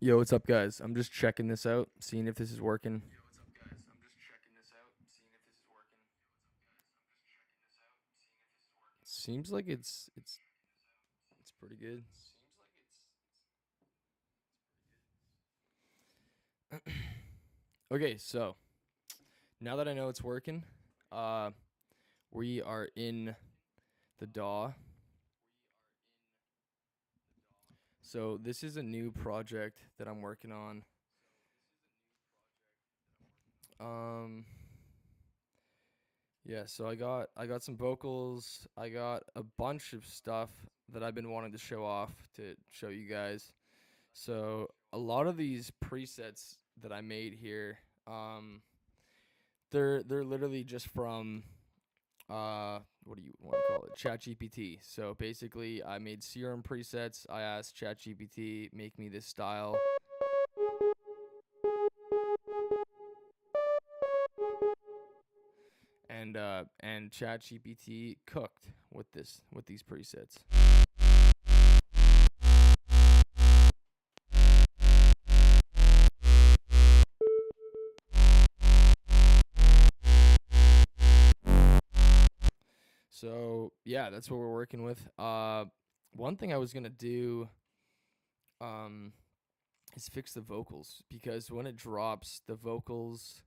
Yo, what's up, guys? I'm just checking this out, seeing if this is working. Seems like it's pretty good. Okay, so now that I know it's working, uh, we are in the DAW. So this is a new project that I'm working on. Um, yeah, so I got some vocals. I got a bunch of stuff that I've been wanting to show off to show you guys. So a lot of these presets that I made here, they're literally just from what do you want to call it? ChatGPT. So basically, I made serum presets. I asked ChatGPT make me this style, and ChatGPT cooked with these presets. So yeah, that's what we're working with. One thing I was gonna do, um, is fix the vocals because when it drops, the vocals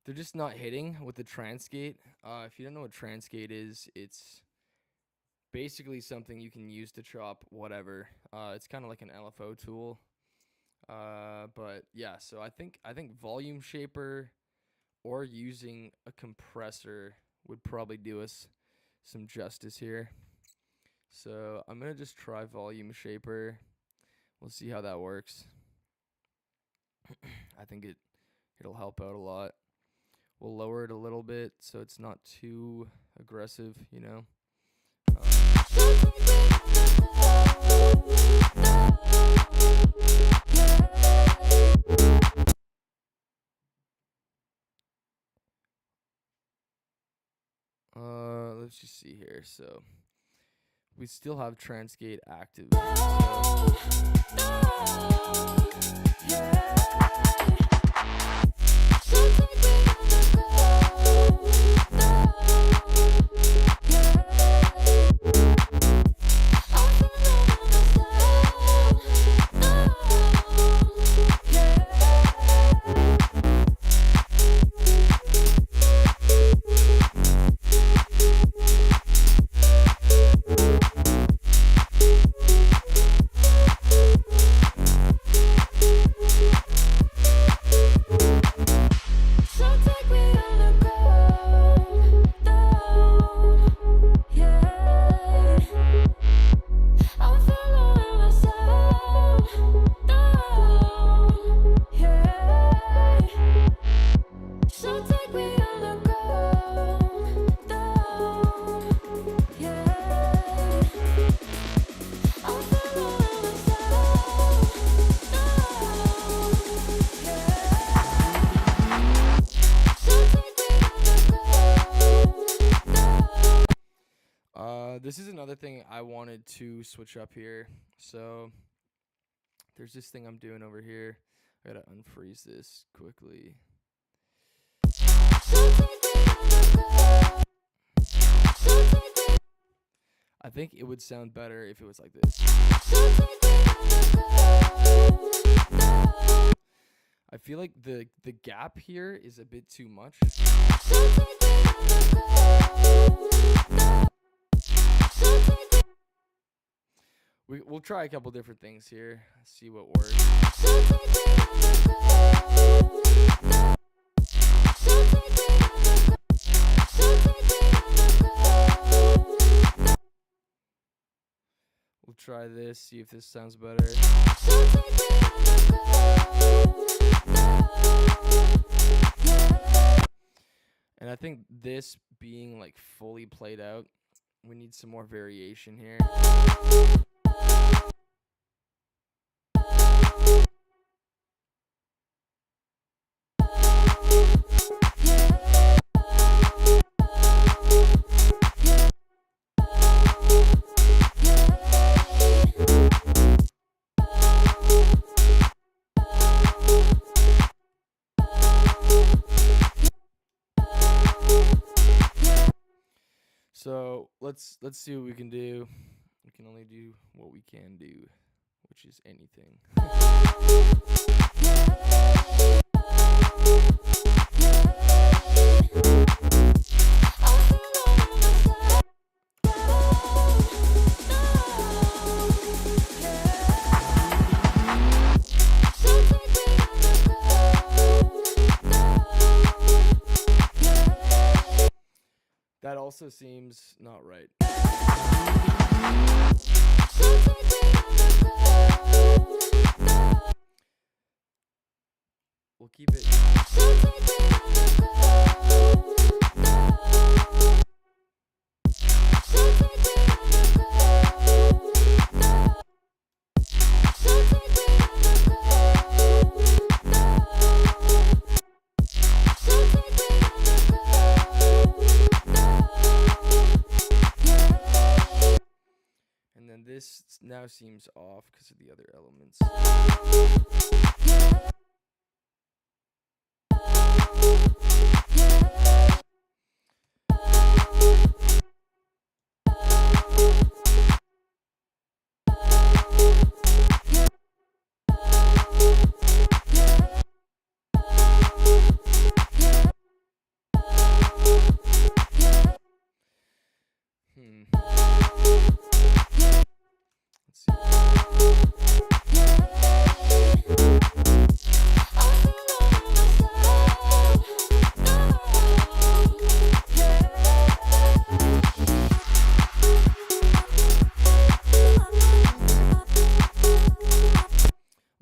they're just not hitting with the transgate. If you don't know what transgate is, it's basically something you can use to chop whatever. It's kind of like an LFO tool. But yeah, so I think volume shaper or using a compressor would probably do us some justice here. So I'm gonna just try volume shaper. We'll see how that works. I think it'll help out a lot. We'll lower it a little bit so it's not too aggressive, you know. Let's just see here. So we still have transgate active. This is another thing I wanted to switch up here. So there's this thing I'm doing over here. I gotta unfreeze this quickly. I think it would sound better if it was like this. I feel like the gap here is a bit too much. We'll try a couple different things here, see what works. We'll try this, see if this sounds better. And I think this being like fully played out, we need some more variation here. So let's see what we can do. We can only do what we can do, which is anything. That also seems not right. We'll keep it. And then this now seems off because of the other elements. Let's see.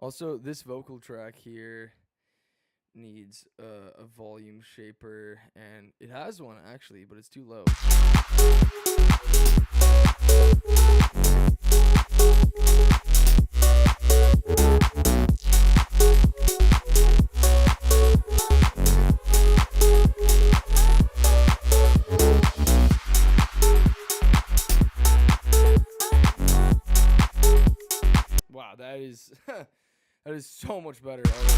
Also, this vocal track here needs a volume shaper, and it has one actually, but it's too low. Wow, that is that is so much better already.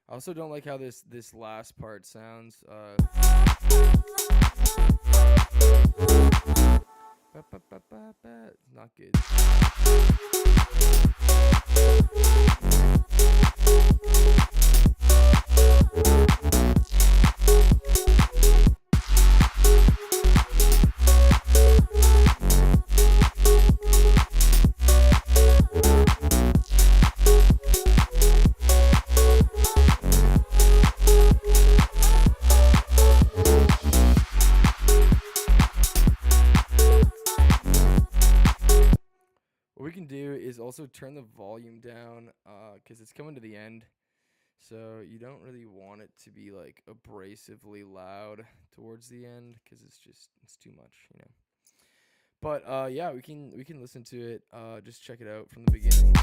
I also don't like how this last part sounds. It's not good. What we can do is also turn the volume down, because it's coming to the end, so you don't really want it to be like abrasively loud towards the end, because it's too much, you know. But yeah, we can listen to it. Just check it out from the beginning.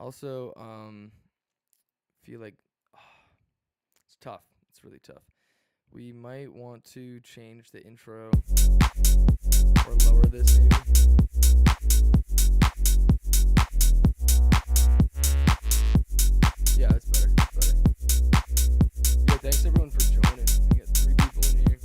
Also, feel like it's tough. It's really tough. We might want to change the intro or lower this maybe. Yeah, that's better. That's better. Yeah, thanks everyone for joining. We got 3 people in here.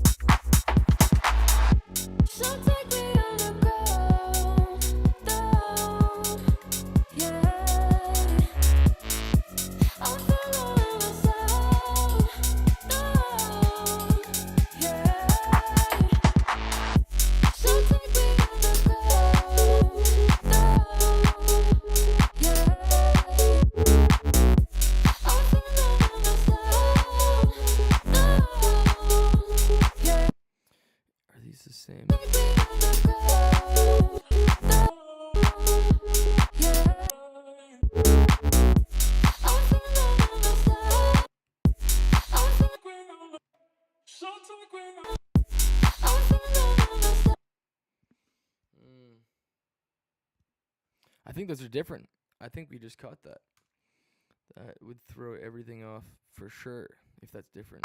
think those are different. I think we just caught that. That would throw everything off for sure if that's different.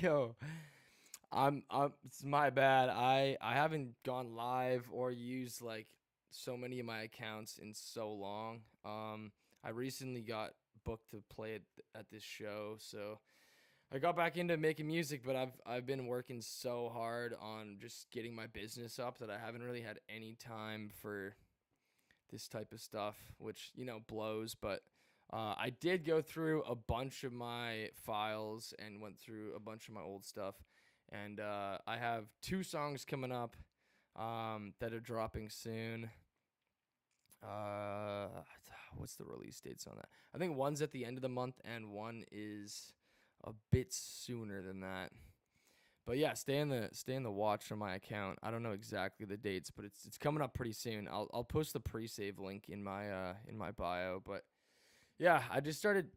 Yo, it's my bad. I haven't gone live or used like so many of my accounts in so long. I recently got booked to play at this show, so I got back into making music, but I've been working so hard on just getting my business up that I haven't really had any time for this type of stuff, which, blows. But I did go through a bunch of my files and went through a bunch of my old stuff. And I have 2 songs coming up that are dropping soon. What's the release dates on that? I think one's at the end of the month and one is a bit sooner than that. But yeah, stay in the watch on my account. I don't know exactly the dates, but it's coming up pretty soon. I'll post the pre-save link in my bio. But yeah, I just started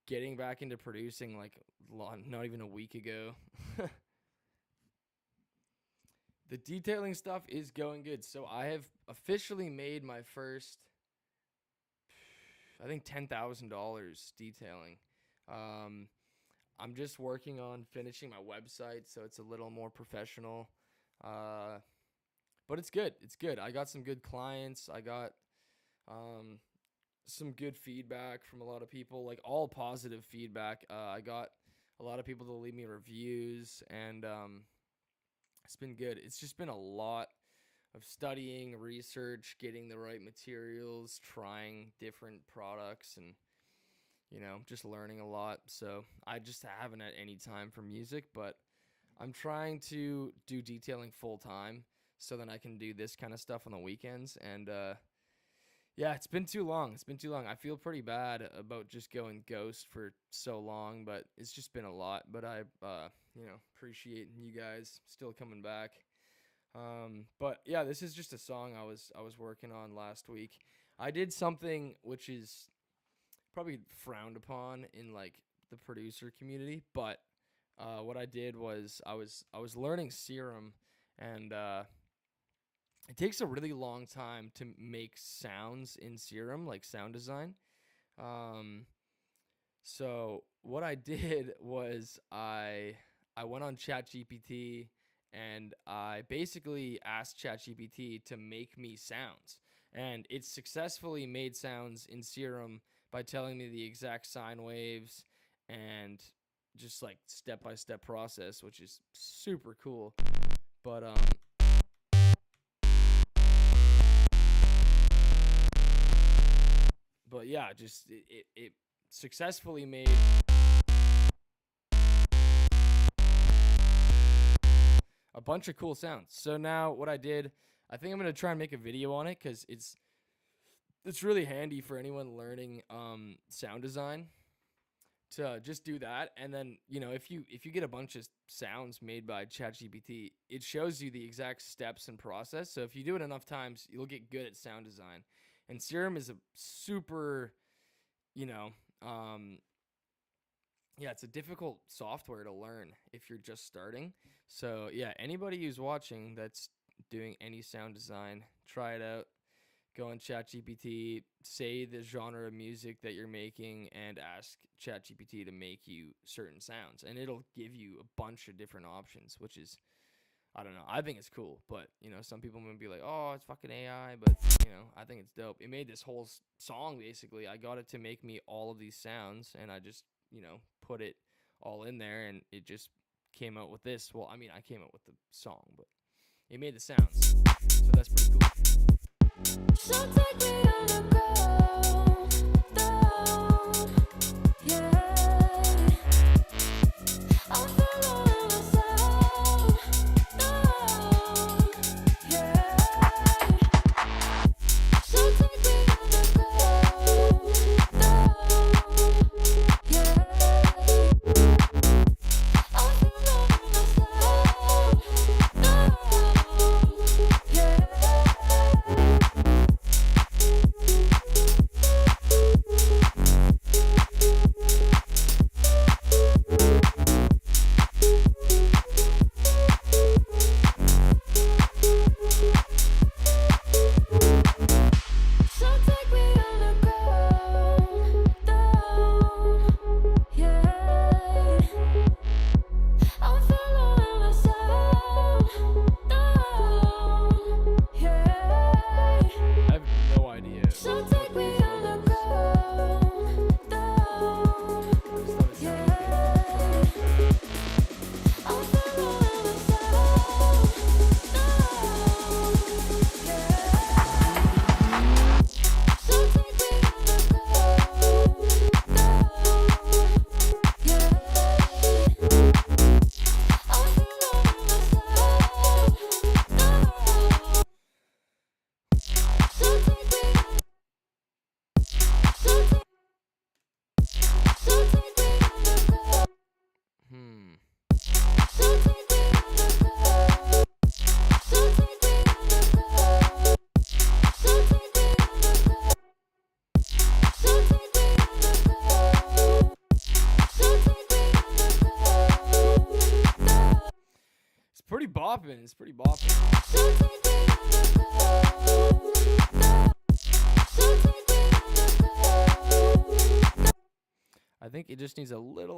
getting back into producing like not even a week ago. The detailing stuff is going good. So I have officially made my first, I think, $10,000 detailing. I'm just working on finishing my website, so it's a little more professional. But it's good. It's good. I got some good clients. I got some good feedback from a lot of people, like all positive feedback. I got a lot of people to leave me reviews, and it's been good. It's just been a lot of studying, research, getting the right materials, trying different products, and just learning a lot. So I just haven't had any time for music, but I'm trying to do detailing full time so then I can do this kind of stuff on the weekends. And yeah, it's been too long. I feel pretty bad about just going ghost for so long, but it's just been a lot. But I appreciate you guys still coming back. But yeah, this is just a song I was working on last week. I did something which is probably frowned upon in like the producer community, but what I did was I was learning Serum, and it takes a really long time to make sounds in Serum, like sound design. So what I did was I went on ChatGPT and I basically asked ChatGPT to make me sounds, and it successfully made sounds in Serum by telling me the exact sine waves and just like step-by-step process, which is super cool. But yeah, just it successfully made a bunch of cool sounds. So now what I did, I think I'm going to try and make a video on it cuz it's really handy for anyone learning sound design, to just do that. And then, if you get a bunch of sounds made by ChatGPT, it shows you the exact steps and process. So if you do it enough times, you'll get good at sound design. And Serum is a super, you know, yeah, it's a difficult software to learn if you're just starting. So yeah, anybody who's watching that's doing any sound design, try it out. Go on ChatGPT, say the genre of music that you're making, and ask ChatGPT to make you certain sounds, and it'll give you a bunch of different options, which is, I don't know, I think it's cool. But some people might be like, oh, it's fucking AI, but I think it's dope. It made this whole song basically. I got it to make me all of these sounds, and I just put it all in there, and it just came out with this. Well, I mean, I came out with the song, but it made the sounds, so that's pretty cool. So take me on a go down, yeah. I'm feeling myself down, yeah. So take me on a go down, yeah. I'm feeling myself down, yeah. It's pretty bopping. I think it just needs a little.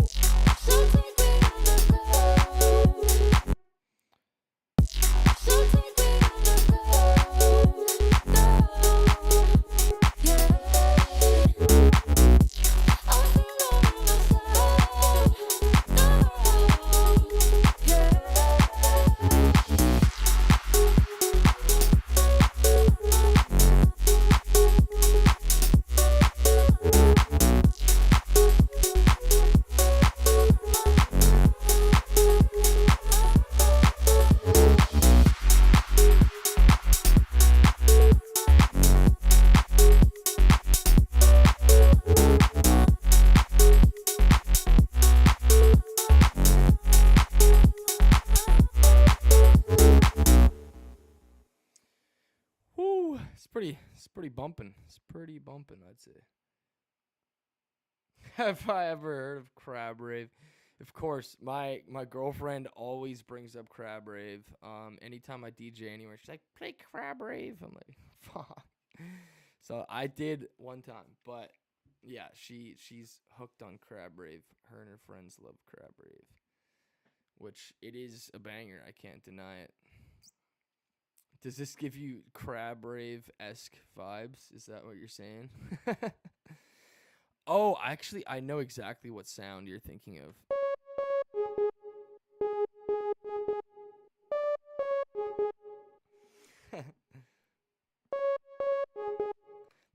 It's pretty bumping. It's pretty bumping, I'd say. Have I ever heard of Crab Rave? Of course, my girlfriend always brings up Crab Rave. Anytime I DJ anywhere, she's like, play Crab Rave. I'm like, fuck. So I did one time, but yeah, she's hooked on Crab Rave. Her and her friends love Crab Rave, which it is a banger. I can't deny it. Does this give you Crab Rave-esque vibes? Is that what you're saying? Oh, actually, I know exactly what sound you're thinking of.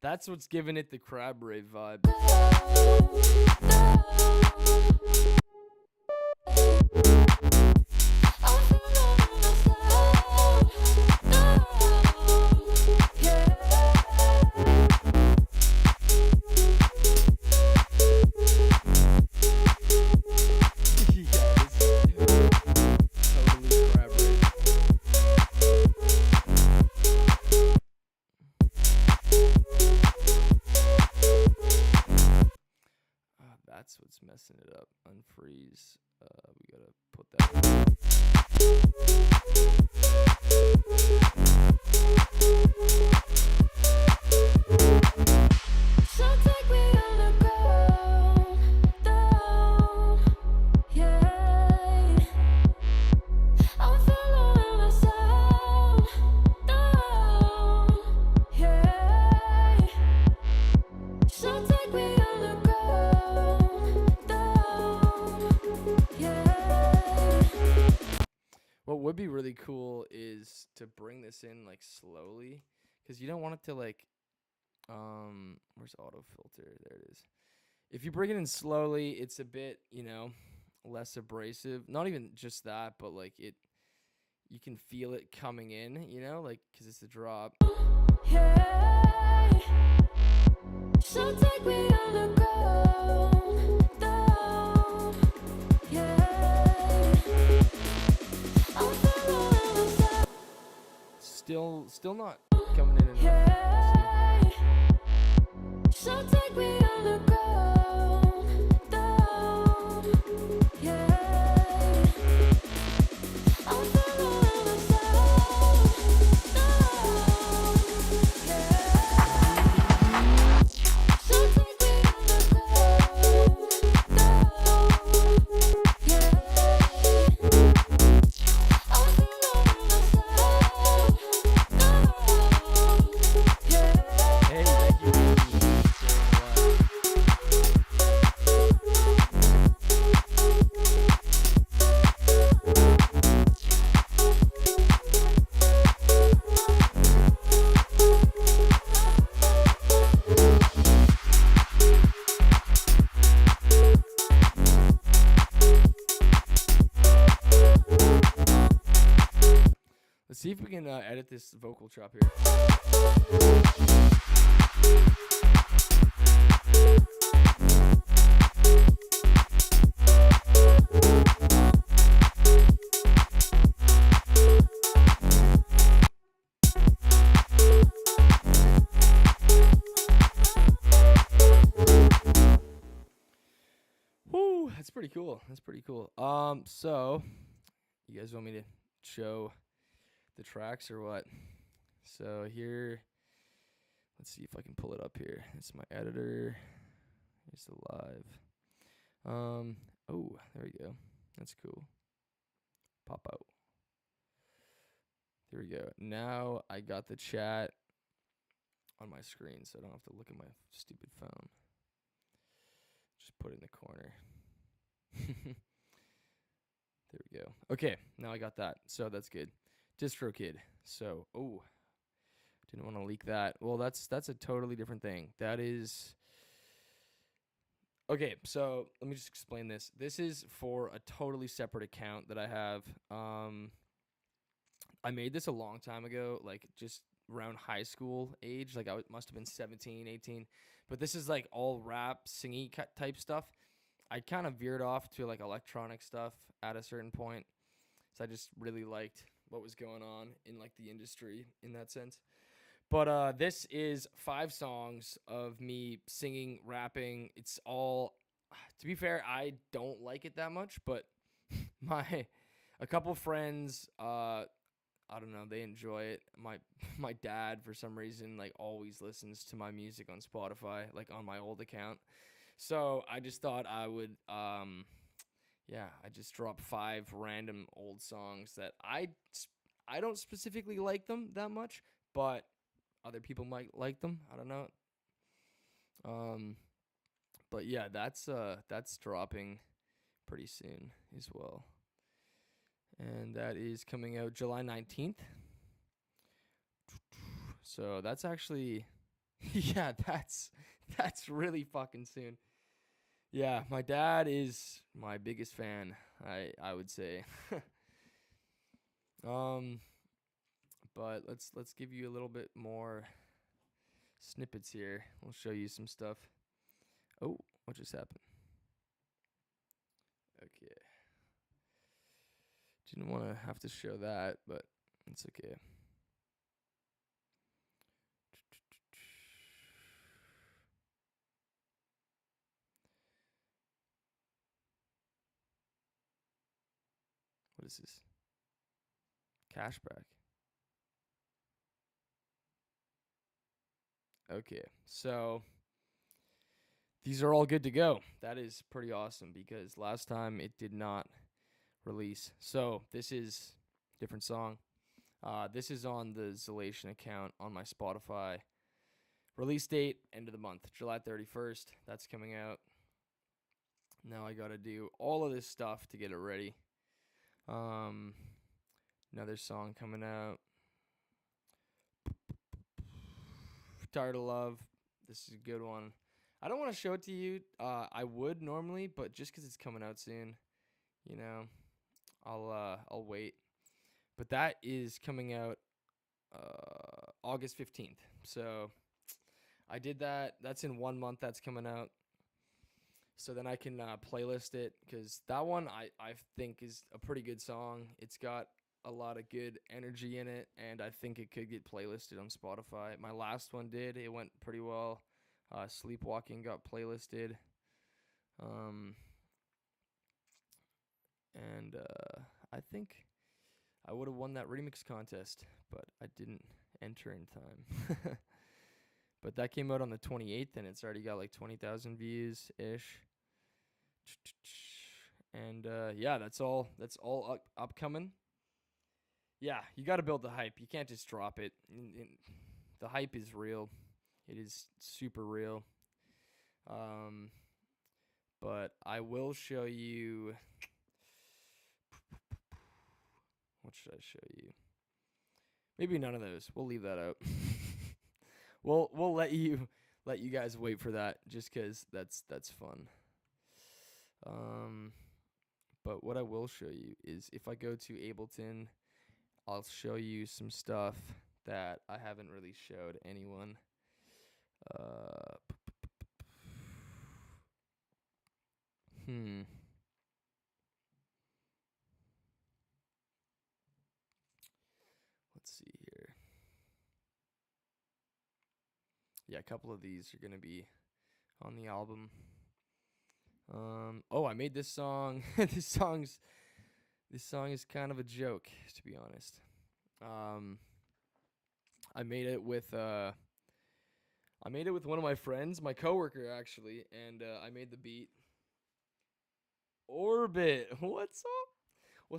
That's what's giving it the Crab Rave vibe. messing it up. Unfreeze. We gotta put that. So take me underground, down, yeah. I'm following the sound, down, yeah. So take me underground, down, yeah. What would be really cool is to bring this in like slowly, because you don't want it to like where's auto filter? There it is. If you bring it in slowly, it's a bit, less abrasive. Not even just that, but like you can feel it coming in, like because it's a drop. Yeah. So take me underground, down, yeah. I'm following the sound, Still not coming in enough. yeah. So take me underground, down, yeah. I'm following the sound, down, yeah. So take me underground, down, yeah. I'm following the sound, down, yeah. Hey, thank you for saying what. Let's see if we can edit this vocal chop here. Woo, that's pretty cool. That's pretty cool. So you guys want me to show the tracks or what? So here, let's see if I can pull it up here. It's my editor. Here's the live. Oh, there we go. That's cool. Pop out. There we go. Now I got the chat on my screen, so I don't have to look at my stupid phone. Just put it in the corner. There we go. Okay, now I got that. So that's good. DistroKid. So, didn't want to leak that. Well, that's a totally different thing. That is okay. So let me just explain this. This is for a totally separate account that I have. I made this a long time ago, like just around high school age. Like must have been 17, 18. But this is like all rap, singy type stuff. I kind of veered off to like electronic stuff at a certain point. So I just really liked what was going on in like the industry in that sense. But this is 5 songs of me singing, rapping. It's all, to be fair, I don't like it that much, but a couple friends, I don't know, they enjoy it. My dad, for some reason, like always listens to my music on Spotify, like on my old account. So I just thought I would, I just dropped 5 random old songs that I don't specifically like them that much, but other people might like them. I don't know. But yeah, that's dropping pretty soon as well. And that is coming out July 19th. So that's actually yeah, that's really fucking soon. Yeah, my dad is my biggest fan, I would say. But let's give you a little bit more snippets here. We'll show you some stuff. Oh, what just happened? Okay. Didn't want to have to show that, but it's okay. this is. Cashback. Okay, so these are all good to go. That is pretty awesome because last time it did not release. So this is different song. This is on the Zalation account on my Spotify. Release date, end of the month, July 31st. That's coming out. Now I gotta do all of this stuff to get it ready. Another song coming out. Tired of Love. This is a good one. I don't want to show it to you. I would normally, but just because it's coming out soon, you know, I'll wait. But that is coming out August 15th. So I did that. That's in 1 month. That's coming out. So then I can playlist it because that one I think is a pretty good song. It's got a lot of good energy in it, and I think it could get playlisted on Spotify. My last one did. It went pretty well. Sleepwalking got playlisted. And I think I would have won that remix contest, but I didn't enter in time. But that came out on the 28th, and it's already got like 20,000 views ish. And yeah, that's all upcoming. Yeah, you got to build the hype. You can't just drop it. The hype is real. It is super real. But I will show you. What should I show you? Maybe none of those. We'll leave that out. We'll let you guys wait for that just 'cause that's fun. But what I will show you is if I go to Ableton, I'll show you some stuff that I haven't really showed anyone. Let's see here. Yeah, a couple of these are gonna be on the album. Oh, I made this song. This song is kind of a joke, to be honest. I made it with one of my friends, my coworker actually, and I made the beat. Orbit, what's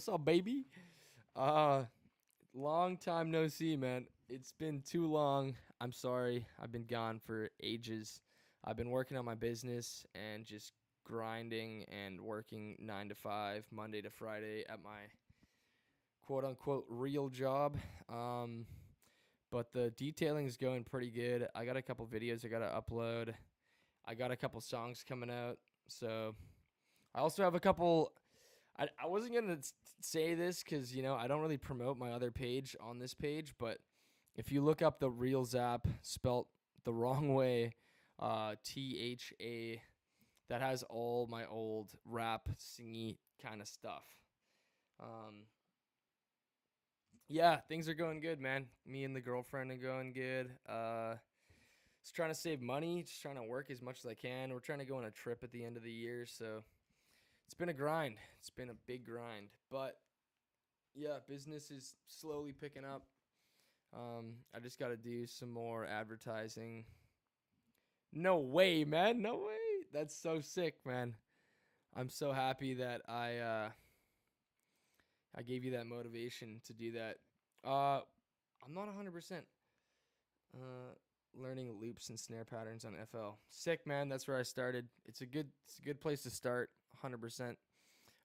up, baby? Long time no see, man. It's been too long. I'm sorry. I've been gone for ages. I've been working on my business and just grinding and working 9 to 5, Monday to Friday at my quote unquote real job. But the detailing is going pretty good. I got a couple videos I got to upload. I got a couple songs coming out. So I also have a couple. I wasn't going to say this because, you know, I don't really promote my other page on this page. But if you look up the Reels app spelt the wrong way, THA, that has all my old rap, singy kind of stuff. Yeah, things are going good, man. Me and the girlfriend are going good. Just trying to save money, just trying to work as much as I can. We're trying to go on a trip at the end of the year, so it's been a grind. It's been a big grind. But yeah, business is slowly picking up. I just got to do some more advertising. No way, man. No way. That's so sick, man. I'm so happy that I gave you that motivation to do that. I'm not 100% learning loops and snare patterns on FL. Sick, man. That's where I started. It's a good place to start. 100%.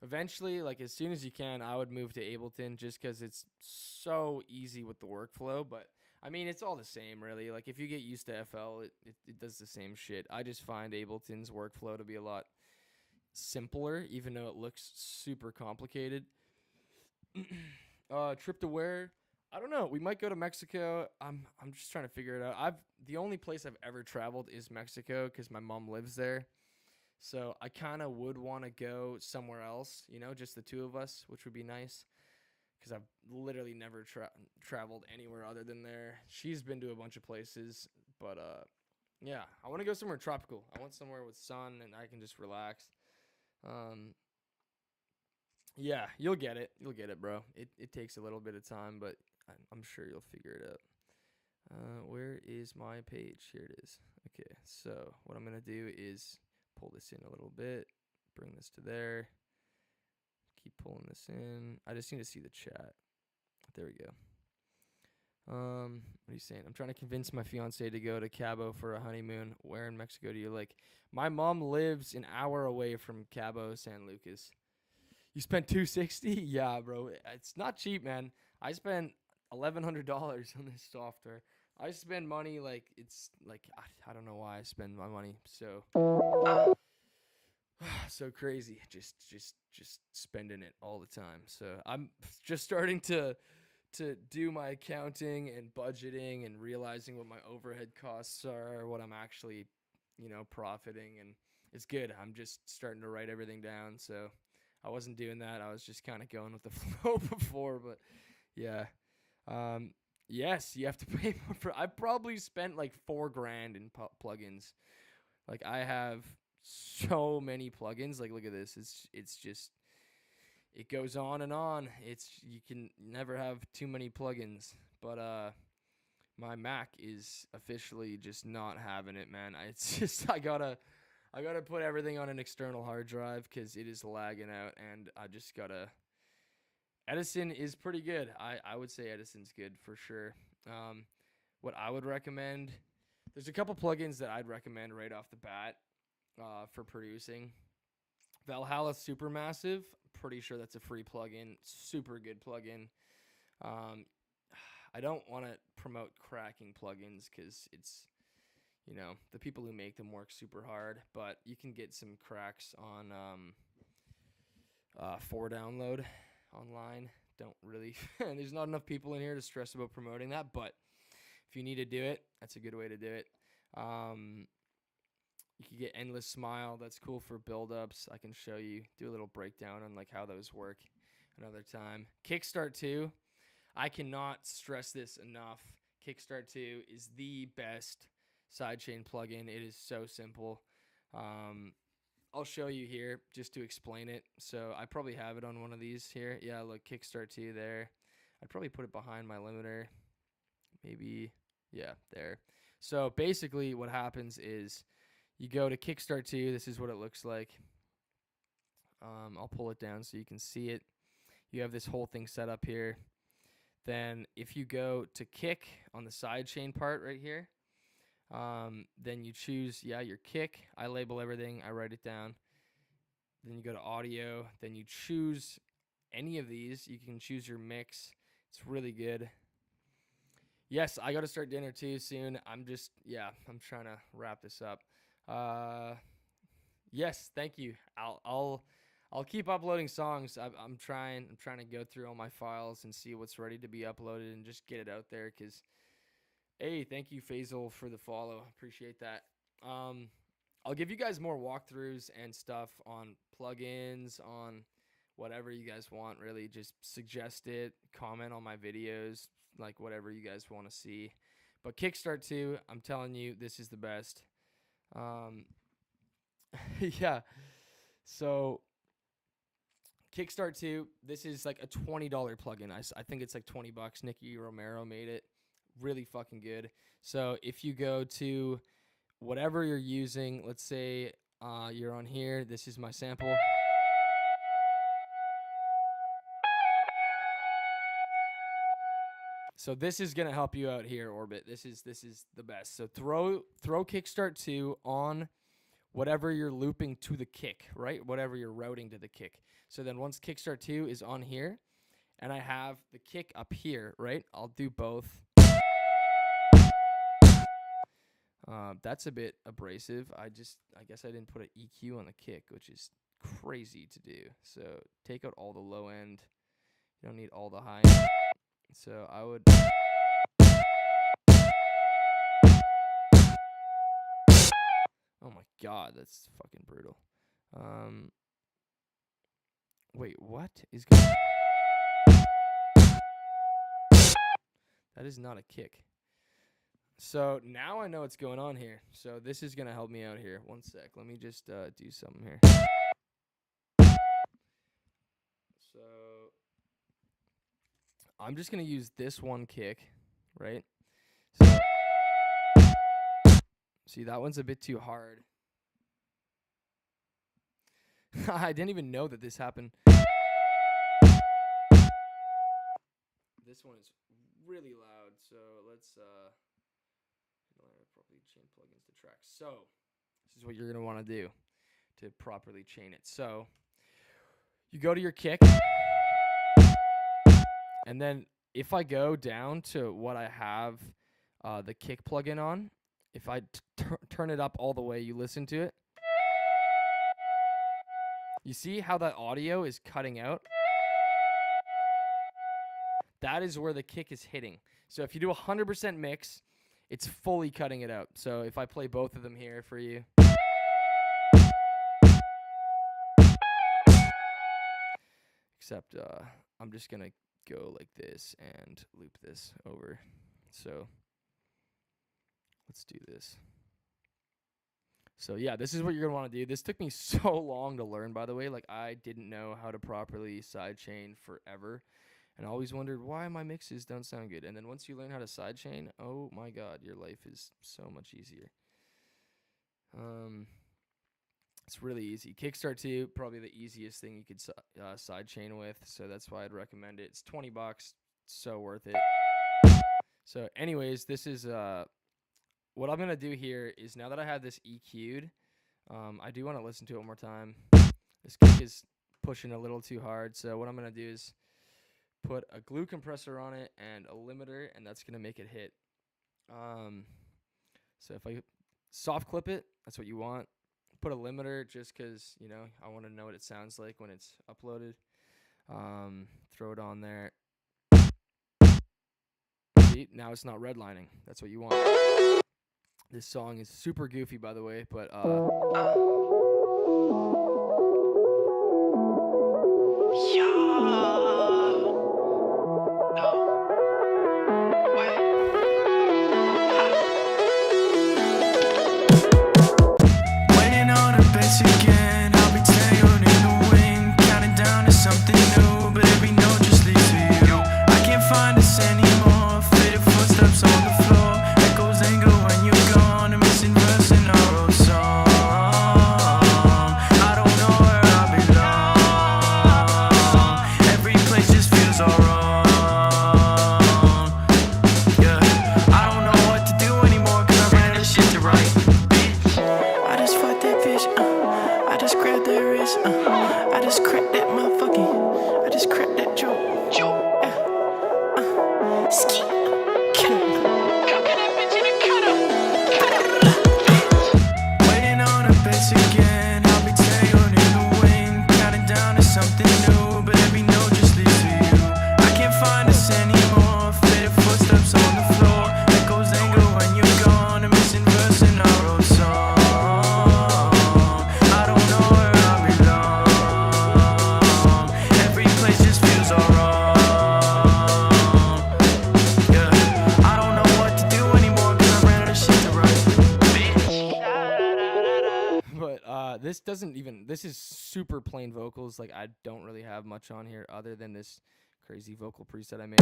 Eventually, like as soon as you can, I would move to Ableton just because it's so easy with the workflow. But I mean, it's all the same, really. Like if you get used to FL, it does the same shit. I just find Ableton's workflow to be a lot simpler, even though it looks super complicated. Trip to where? I don't know. We might go to Mexico. I'm just trying to figure it out. The only place I've ever traveled is Mexico because my mom lives there. So I kind of would want to go somewhere else, you know, just the two of us, which would be nice because I've literally never traveled anywhere other than there. She's been to a bunch of places, but yeah, I want to go somewhere tropical. I want somewhere with sun and I can just relax. Yeah, you'll get it. You'll get it, bro. It takes a little bit of time, but I'm sure you'll figure it out. Where is my page? Here it is. Okay, so what I'm gonna do is pull this in a little bit, bring this to there, keep pulling this in. I just need to see the chat. There we go. What are you saying? I'm trying to convince my fiance to go to Cabo for a honeymoon. Where in Mexico do you like? My mom lives an hour away from Cabo San Lucas. You spent $260? Yeah, bro. It's not cheap, man. I spent $1,100 on this software. I spend money like it's like I don't know why I spend my money so crazy. Just spending it all the time. So I'm just starting to do my accounting and budgeting and realizing what my overhead costs are, what I'm actually, profiting, and it's good. I'm just starting to write everything down. So I wasn't doing that. I was just kind of going with the flow before, but yeah. Yes, you have to pay more for. I probably spent like $4,000 in plugins. Like I have so many plugins. Like look at this. It's just it goes on and on. You can never have too many plugins. But my Mac is officially just not having it, man. It's just I gotta put everything on an external hard drive because it is lagging out, and I just gotta. Edison is pretty good. I would say Edison's good for sure. What I would recommend, there's a couple plugins that I'd recommend right off the bat for producing. Valhalla Supermassive, pretty sure that's a free plugin. Super good plugin. I don't want to promote cracking plugins because it's, the people who make them work super hard, but you can get some cracks on for download online. Don't really there's not enough people in here to stress about promoting that, but if you need to do it, that's a good way to do it. You can get Endless Smile. That's cool for build-ups. I can show you, do a little breakdown on like how those work another time. Kickstart 2, I cannot stress this enough. Kickstart 2 is the best sidechain plugin. It is so simple. I'll show you here just to explain it. So I probably have it on one of these here. Yeah, look, Kickstart 2 there. I'd probably put it behind my limiter. Maybe, yeah, there. So basically what happens is you go to Kickstart 2. This is what it looks like. I'll pull it down so you can see it. You have this whole thing set up here. Then if you go to kick on the sidechain part right here, then you choose, your kick. I label everything. I write it down. Then you go to audio. Then you choose any of these. You can choose your mix. It's really good. Yes, I got to start dinner too soon. I'm trying to wrap this up. Yes, thank you. I'll keep uploading songs. I'm trying to go through all my files and see what's ready to be uploaded and just get it out there. Cause, hey, thank you, Faisal, for the follow. Appreciate that. I'll give you guys more walkthroughs and stuff on plugins, on whatever you guys want. Really, just suggest it. Comment on my videos, like whatever you guys want to see. But Kickstart 2, I'm telling you, this is the best. Yeah. So Kickstart 2, this is like a $20 plugin. I think it's like $20. Nicky Romero made it. Really fucking good. So if you go to whatever you're using, let's say you're on here. This is my sample. So this is gonna help you out here, Orbit. This is the best. So throw Kickstart 2 on whatever you're looping to the kick, right? Whatever you're routing to the kick. So then once Kickstart 2 is on here, and I have the kick up here, right? I'll do both. That's a bit abrasive. I guess I didn't put an EQ on the kick, which is crazy to do. So take out all the low end. You don't need all the high end. So I would. Oh my god, that's fucking brutal. Wait, what is going on? That is not a kick. So now I know what's going on here. So this is going to help me out here. One sec. Let me just do something here. So I'm just gonna use this one kick, right? So, see, that one's a bit too hard. I didn't even know that this happened. This one is really loud, so let's properly chain plugins to tracks. So this is what you're gonna want to do to properly chain it. So you go to your kick, and then if I go down to what I have the kick plugin on, if I turn it up all the way, you listen to it. You see how that audio is cutting out? That is where the kick is hitting. So if you do 100% mix, it's fully cutting it out. So if I play both of them here for you. Except I'm just going to go like this and loop this over. So let's do this. So yeah, this is what you're going to want to do. This took me so long to learn, by the way. Like, I didn't know how to properly sidechain forever. And I always wondered why my mixes don't sound good. And then once you learn how to sidechain, oh my God, your life is so much easier. It's really easy. Kickstart 2, probably the easiest thing you could sidechain with. So that's why I'd recommend it. It's $20, so worth it. So anyways, this is what I'm going to do here is now that I have this EQ'd, I do want to listen to it one more time. This kick is pushing a little too hard. So what I'm going to do is put a glue compressor on it and a limiter, and that's going to make it hit. So if I soft clip it, that's what you want. Put a limiter just because, you know, I want to know what it sounds like when it's uploaded. Throw it on there. See, now it's not redlining. That's what you want. This song is super goofy, by the way, but Waiting on a base again, I'll be tangled in the wind, counting down to something new, but every note just leads to you. I can't find us anymore, faded footsteps on the floor, echoes linger when you're gone, a missing verse in our old song. I don't know where I belong, every place just feels all wrong. Yeah, I don't know what to do anymore, cause I ran out of shit to write. I just fucked that bitch, I just grabbed that wrist, I just cracked that motherfucking, I just cracked that joke, ski, waiting on a bass again, I'll be tangled in the wind, counting down to something new, but every note just leads to you. I can't find us anymore, faded footsteps on the floor, echoes linger when you're gone, a missing verse in our old song. I don't know where I belong, every place just feels all wrong. Yeah, I don't know what to do anymore, cause I ran out of shit to write. but this doesn't even, this is super plain vocals. Like, I don't really have much on here other than this crazy vocal preset I made.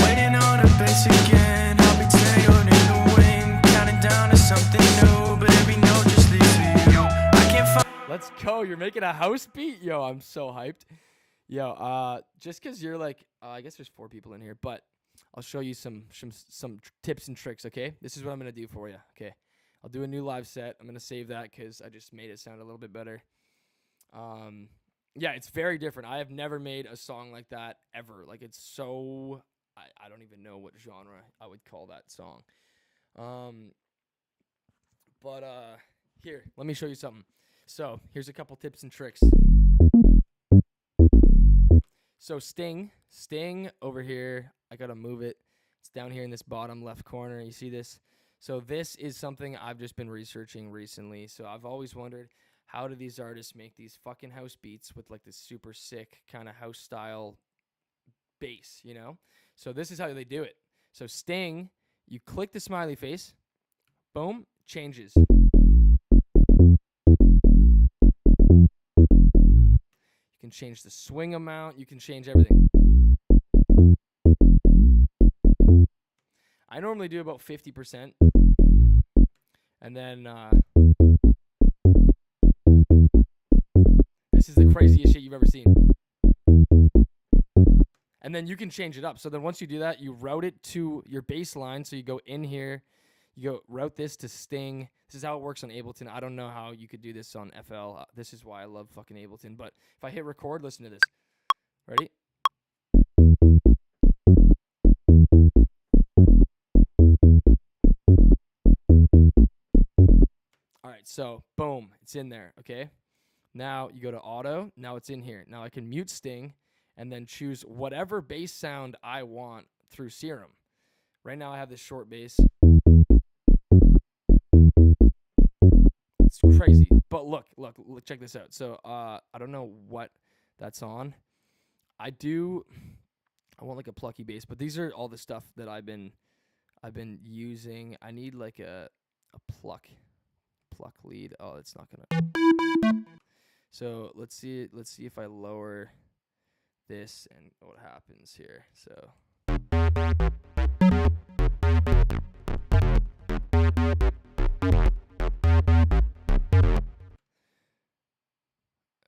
Waiting on a bass again, I'll be tangled in the wind, counting down to something new, but every note just leads to you. I can't find. Let's go. You're making a house beat? Yo, I'm so hyped. Yo, just because you're like, I guess there's 4 people in here, but I'll show you some tips and tricks, okay? This is what I'm going to do for you, okay? I'll do a new live set. I'm going to save that because I just made it sound a little bit better. Yeah, it's very different. I have never made a song like that ever. Like, it's so, I don't even know what genre I would call that song. But here, let me show you something. So here's a couple tips and tricks. So sting over here. I gotta move it. It's down here in this bottom left corner. You see this? So this is something I've just been researching recently. So I've always wondered, how do these artists make these fucking house beats with like this super sick kind of house style bass, you know? So this is how they do it. So sting, you click the smiley face, boom, changes. You can change the swing amount, you can change everything. I normally do about 50%. And then this is the craziest shit you've ever seen. And then you can change it up. So then once you do that, you route it to your bass line. So you go in here, you go route this to Sting. This is how it works on Ableton. I don't know how you could do this on FL. This is why I love fucking Ableton. But if I hit record, listen to this. Ready? All right, so boom, it's in there, okay? Now you go to auto. Now it's in here. Now I can mute Sting and then choose whatever bass sound I want through Serum. Right now I have this short bass. It's crazy. But look, check this out. So I don't know what that's on. I want like a plucky bass, but these are all the stuff that I've been using. I need like a pluck lead. Oh, it's not gonna. So let's see if I lower this and what happens here. So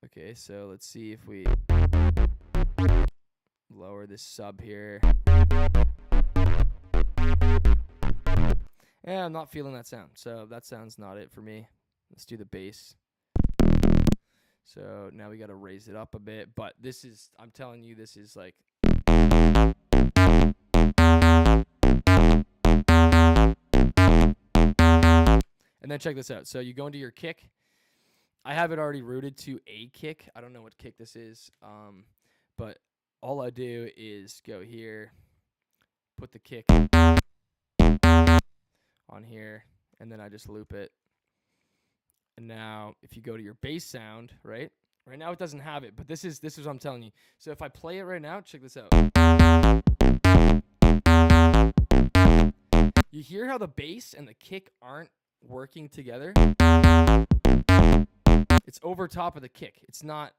okay, so let's see if we lower this sub here. Yeah, I'm not feeling that sound. So that sound's not it for me. Let's do the bass. So now we got to raise it up a bit. But this is, I'm telling you, this is like. And then check this out. So you go into your kick. I have it already rooted to a kick. I don't know what kick this is. But all I do is go here, put the kick on here, and then I just loop it. And now if you go to your bass sound, right now it doesn't have it, but this is what I'm telling you. So if I play it right now, check this out. You hear how the bass and the kick aren't working together? It's over top of the kick. It's not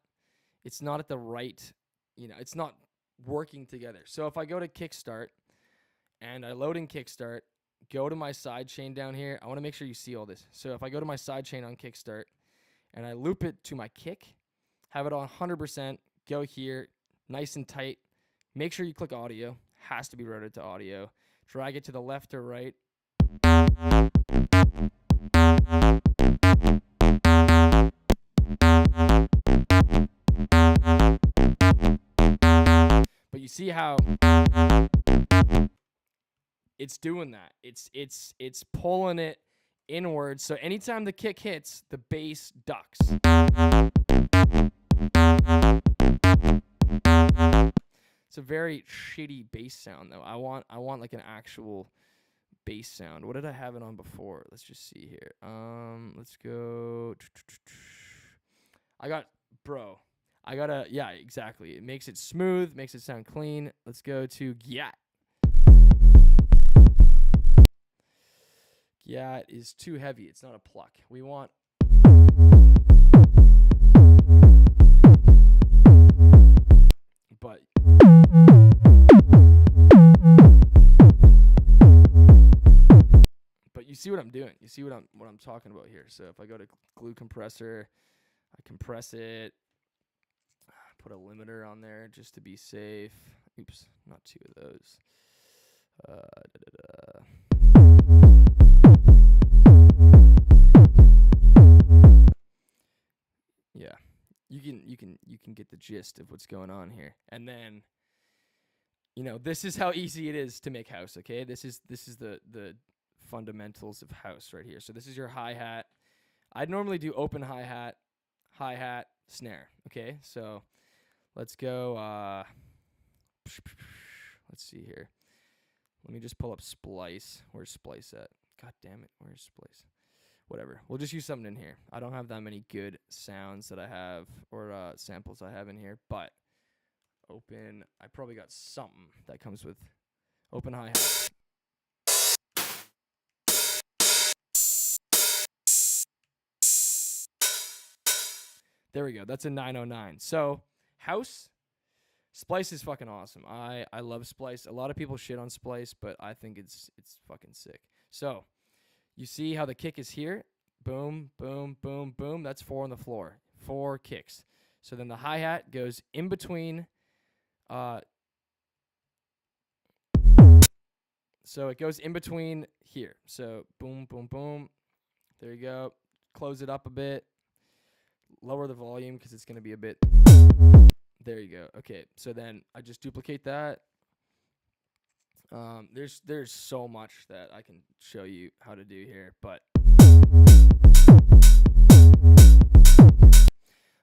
at the right, it's not working together. So if I go to kickstart and I load in kickstart, go to my side chain down here. I want to make sure you see all this. So if I go to my side chain on kickstart and I loop it to my kick, have it on 100%, go here, nice and tight. Make sure you click audio. Has to be routed to audio. Drag it to the left or right. But you see how it's doing that. It's pulling it inwards. So anytime the kick hits, the bass ducks. It's a very shitty bass sound though. I want like an actual bass sound. What did I have it on before? Let's just see here. Let's go. Yeah, exactly. It makes it smooth, makes it sound clean. Let's go to Gyat. Yeah, it is too heavy. It's not a pluck. We want. But. But you see what I'm doing. You see what I'm talking about here. So if I go to glue compressor, I compress it. Put a limiter on there just to be safe. Oops, not two of those. Yeah, you can get the gist of what's going on here. And then, this is how easy it is to make house. Okay, this is the fundamentals of house right here. So this is your hi-hat. I'd normally do open hi-hat, snare. Okay, so let's go. Let's see here. Let me just pull up Splice. Where's Splice at? God damn it. Where's Splice? Whatever. We'll just use something in here. I don't have that many good sounds that I have or samples I have in here, but open. I probably got something that comes with open hi-hat. There we go. That's a 909. So house Splice is fucking awesome. I love Splice. A lot of people shit on Splice, but I think it's fucking sick. So you see how the kick is here? Boom, boom, boom, boom. That's 4 on the floor. 4 kicks. So then the hi-hat goes in between. So it goes in between here. So boom, boom, boom. There you go. Close it up a bit. Lower the volume because it's going to be a bit. There you go. Okay. So then I just duplicate that. There's so much that I can show you how to do here, but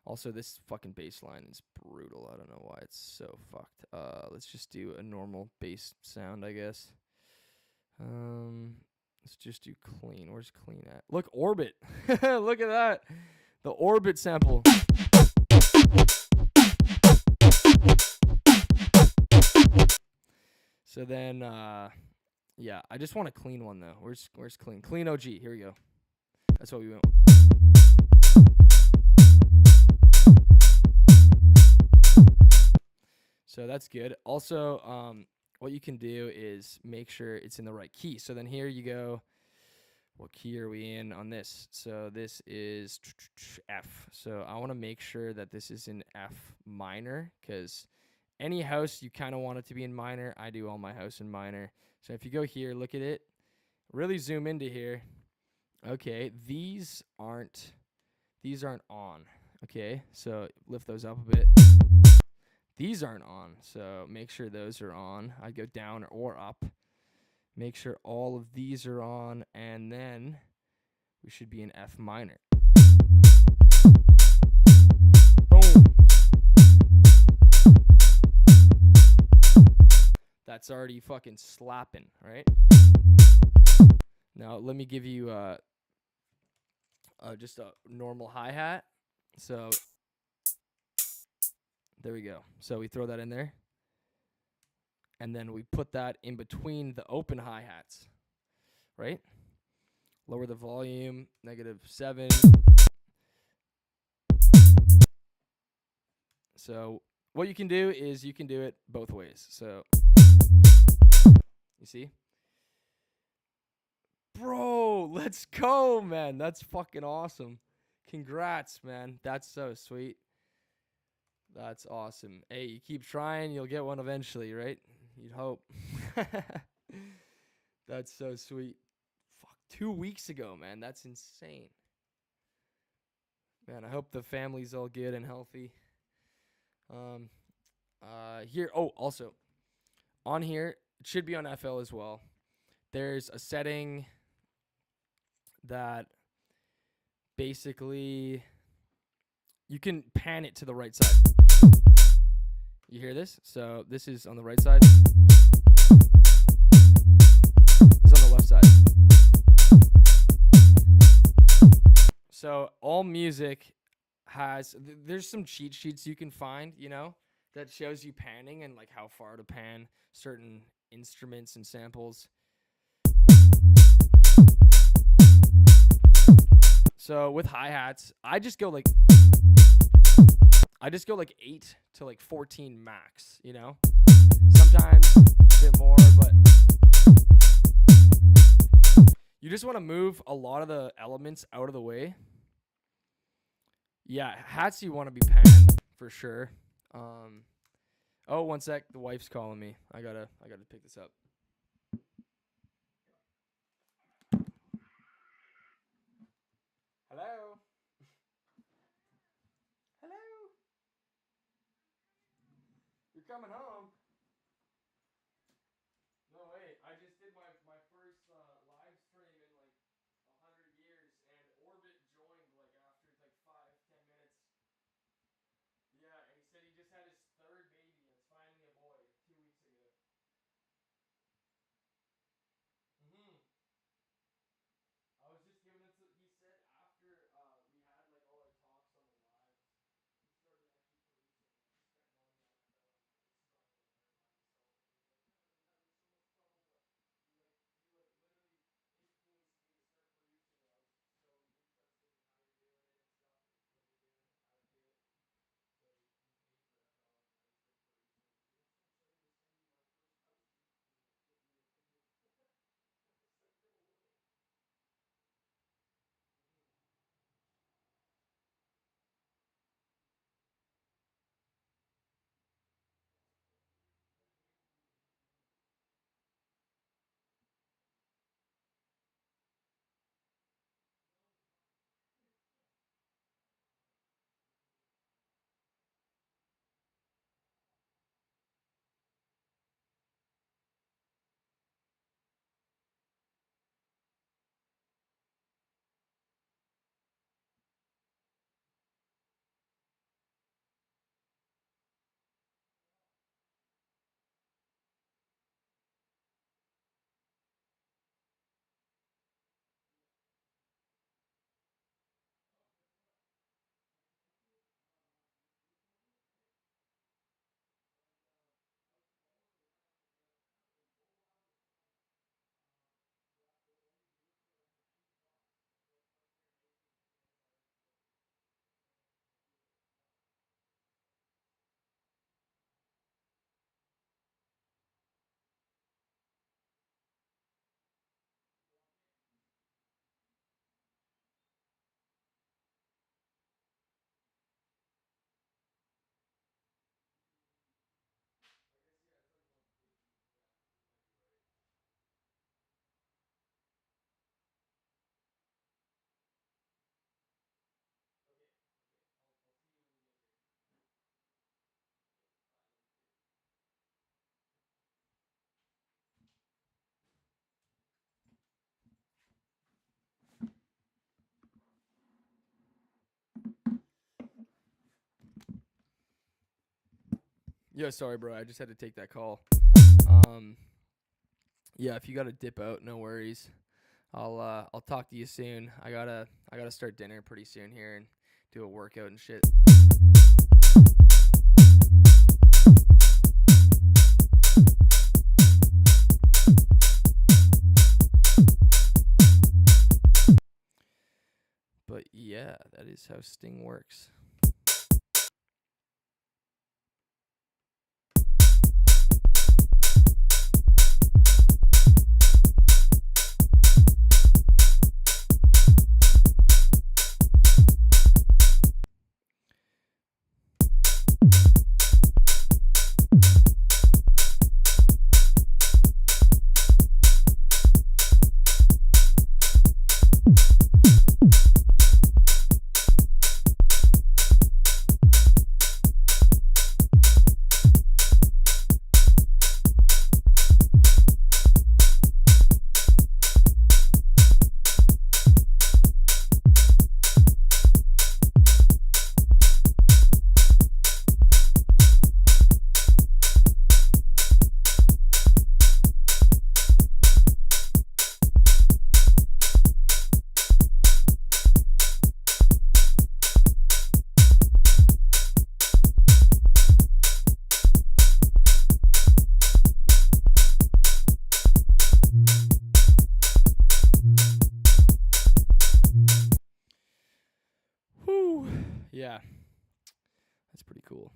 also this fucking bass line is brutal. I don't know why it's so fucked. Let's just do a normal bass sound, I guess. Let's just do clean. Where's clean at? Look, Orbit. Look at that. The Orbit sample. So then, yeah, I just want a clean one though. Where's clean? Clean OG. Here we go. That's what we went with. So that's good. Also, what you can do is make sure it's in the right key. So then here you go. What key are we in on this? So this is F. So I want to make sure that this is in F minor, because any house you kind of want it to be in minor. I do all my house in minor. So if you go here, look at it, really zoom into here. Okay, these aren't on. Okay, so lift those up a bit. These aren't on, so make sure those are on. I go down or up. Make sure all of these are on, and then we should be in F minor. Boom. That's already fucking slapping, right? Now let me give you just a normal hi-hat. So there we go. So we throw that in there. And then we put that in between the open hi-hats, right? Lower the volume, -7. So what you can do is you can do it both ways. So you see? Bro, let's go, man. That's fucking awesome. Congrats, man. That's so sweet. That's awesome. Hey, you keep trying, you'll get one eventually, right? You'd hope. That's so sweet. Fuck, 2 weeks ago, man. That's insane. Man, I hope the family's all good and healthy. Here, oh, also, on here, it should be on FL as well. There's a setting that basically you can pan it to the right side. You hear this? So this is on the right side. This is on the left side. So all music has, there's some cheat sheets you can find, you know, that shows you panning and like how far to pan certain instruments and samples. So with hi-hats, I just go like 8 to like 14 max, you know? Sometimes a bit more, but you just want to move a lot of the elements out of the way. Yeah, hats you want to be panned for sure. Oh, one sec, the wife's calling me. I gotta pick this up. Hello? Hello? You're coming home? No, wait. I just did my first live stream in like 100 years, and Orbit joined like after like 5-10 minutes. Yeah, and he said he just had his third baby. It's finally a boy 2 weeks ago. Mhm. I was just giving it to. He said after we had like all our talks on the lives, he started actually producing. Like he spent money on FL and like struggling to learn by himself. And he was like, "Yeah, I've been having so much trouble," but he's like, Yeah, sorry, bro. I just had to take that call. Yeah, if you gotta dip out, no worries. I'll talk to you soon. I gotta start dinner pretty soon here and do a workout and shit. But yeah, that is how Sting works. Whew. Yeah. That's pretty cool.